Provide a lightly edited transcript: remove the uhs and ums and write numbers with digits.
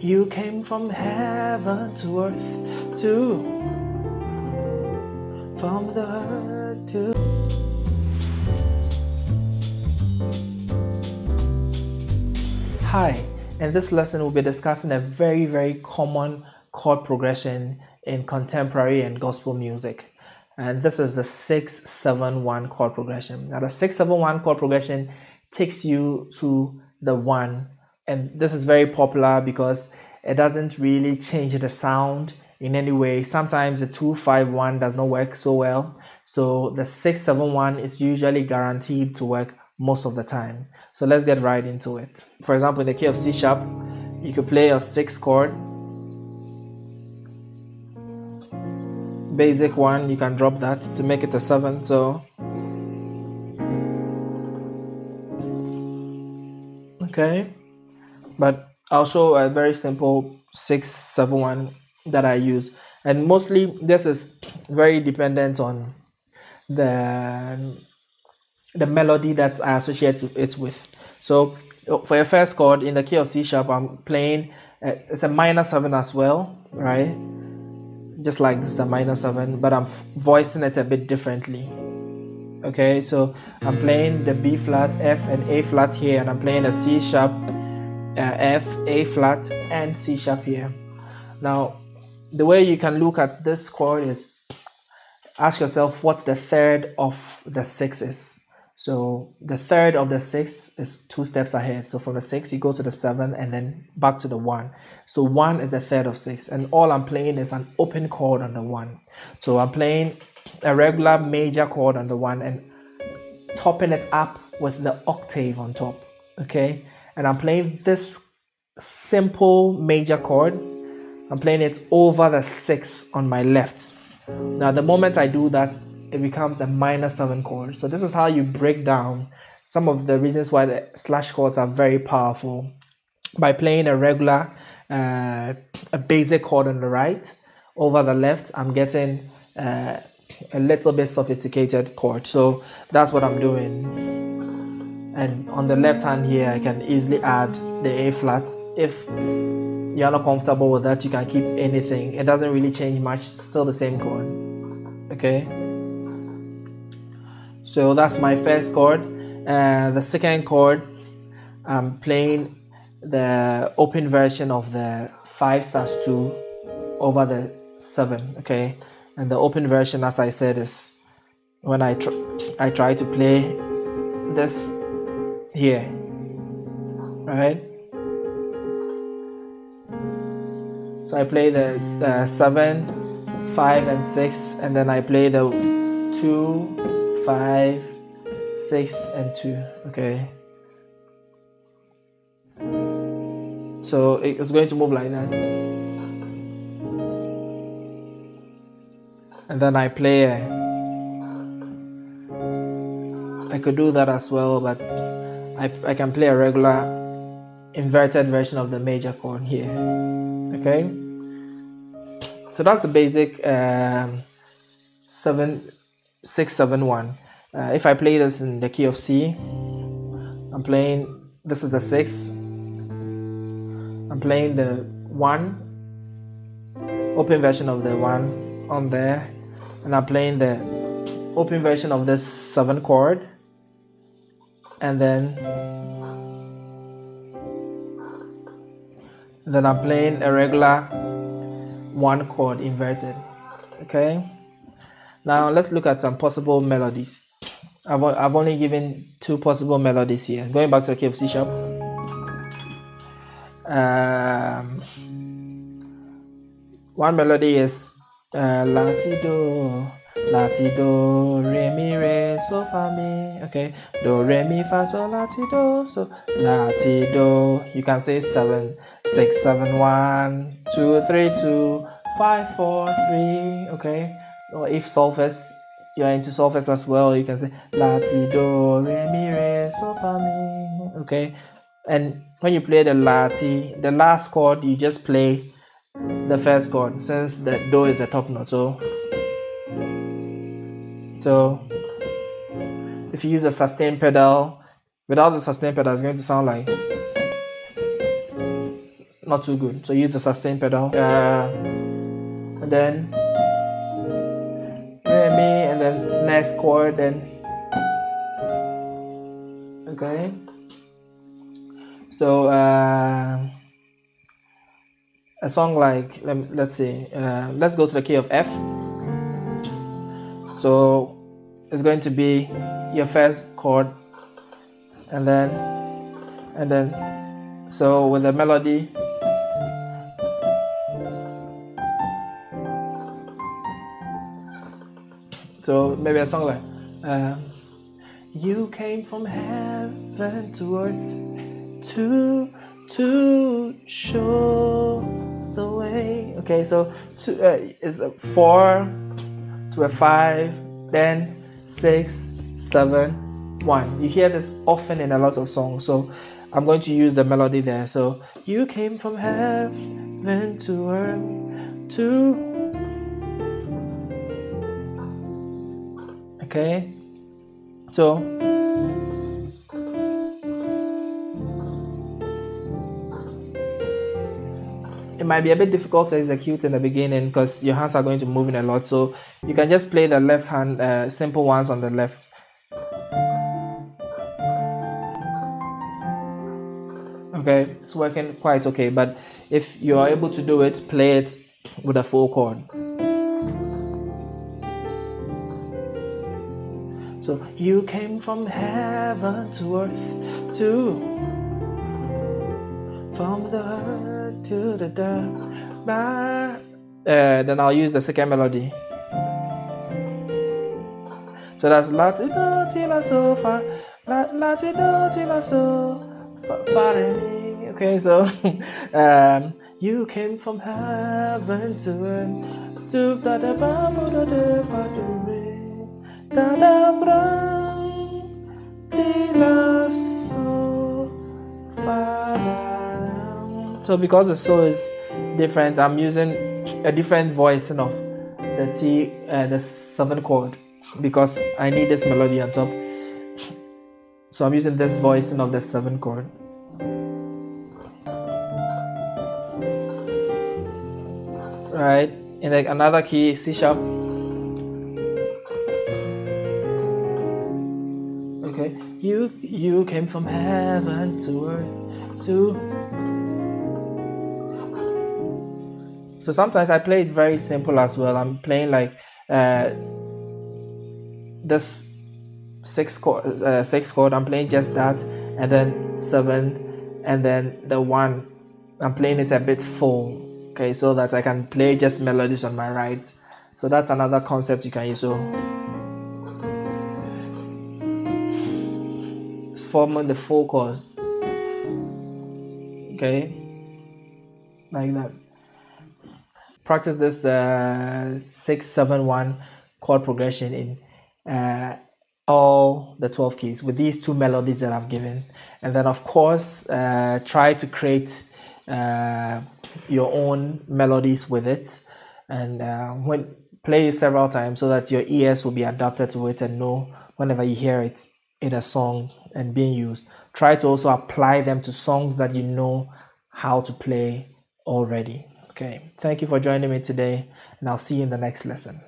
You came from heaven to earth to from the earth to. Hi, in this lesson we'll be discussing a very common chord progression in contemporary and gospel music. And this is the 6-7-1 chord progression. Now the 6-7-1 chord progression takes you to the 1, and this is very popular because it doesn't really change the sound in any way. Sometimes the 2-5-1 does not work so well, so the 6-7-1 is usually guaranteed to work most of the time. So let's get right into it. For example, in the key of C sharp, you could play a 6 chord, basic one. You can drop that to make it a 7. So okay, but I'll show a very simple 6-7-1 that I use, and mostly this is very dependent on the melody that I associate it with. So for your first chord in the key of C sharp, I'm playing it's a minor 7 as well, right? Just like this is a minor 7, but I'm voicing it a bit differently. Okay, so I'm playing the B flat, F, and A flat here, and I'm playing a C sharp, F, A flat, and C sharp here. Now, the way you can look at this chord is ask yourself what's the third of the 6 is. So the third of the 6 is 2 steps ahead. So from the 6 you go to the 7 and then back to the 1. So 1 is a third of 6, and all I'm playing is an open chord on the 1. So I'm playing a regular major chord on the 1 and topping it up with the octave on top. Okay, and I'm playing this simple major chord. I'm playing it over the 6 on my left. Now the moment I do that, it becomes a minor 7 chord. So this is how you break down some of the reasons why the slash chords are very powerful. By playing a regular, a basic chord on the right, over the left, I'm getting a little bit sophisticated chord. So that's what I'm doing. And on the left hand here, I can easily add the A flat. If you're not comfortable with that, you can keep anything. It doesn't really change much. It's still the same chord. Okay, so that's my first chord. The second chord, I'm playing the open version of the 5/2 over the 7. Okay, and the open version, as I said, is when I try to play this here, right? So I play the 7, 5, and 6, and then I play the 2, 5, 6, and 2. Okay, so it's going to move like that, and then I play I could do that as well, but I can play a regular inverted version of the major chord here. Okay, so that's the basic 6-7-1. If I play this in the key of C, I'm playing, this is the 6, I'm playing the 1, open version of the 1 on there, and I'm playing the open version of this 7 chord, and then I'm playing a regular 1 chord inverted. Okay, now let's look at some possible melodies. I've only given 2 possible melodies here. Going back to the key of C sharp, one melody is latido, latido, re mi re so fa mi. Okay, do re mi fa so latido, so latido. You can say 7, 6, 7, 1, 2, 3, 2, 5, 4, 3. Okay, or if solfege, you're into solfege as well, you can say latido, re mi re so fa mi. Okay, and when you play the lati, the last chord, you just play the first chord, since the do is the top note. So if you use a sustain pedal, without the sustain pedal, it's going to sound like not too good. So use the sustain pedal, and then re mi, and then next chord, then okay. So a song like let's see, let's go to the key of F. So it's going to be your first chord, and then so with the melody, so maybe a song like you came from heaven to earth to show the way. Okay, so is a 4 to a 5, then 6, 7, 1. You hear this often in a lot of songs, so I'm going to use the melody there. So you came from heaven to earth to, okay, so it might be a bit difficult to execute in the beginning because your hands are going to move in a lot, so you can just play the left hand simple ones on the left. Okay, it's working quite okay, but if you are able to do it, play it with a full chord. So you came from heaven to earth to, from the earth to the dirt. Then I'll use the second melody. So that's la ti do ti la so fa, la ti do ti la so fa re mi. Okay, so you came from heaven to earth to da da ba ba da da ba do re da da bra ti la so fa la. So because the so is different, I'm using a different voicing of the T, the 7th chord, because I need this melody on top. So I'm using this voicing of the 7th chord. Right, in like another key, C sharp. Okay, you came from heaven to earth to. So sometimes I play it very simple as well. I'm playing like this 6 chord, I'm playing just that, and then 7, and then the 1, I'm playing it a bit full, okay, so that I can play just melodies on my right. So that's another concept you can use. So it's forming the full chords, okay, like that. Practice this 6-7-1 chord progression in all the 12 keys with these 2 melodies that I've given, and then of course try to create your own melodies with it, and when play it several times so that your ears will be adapted to it and know whenever you hear it in a song and being used. Try to also apply them to songs that you know how to play already. Okay, thank you for joining me today, and I'll see you in the next lesson.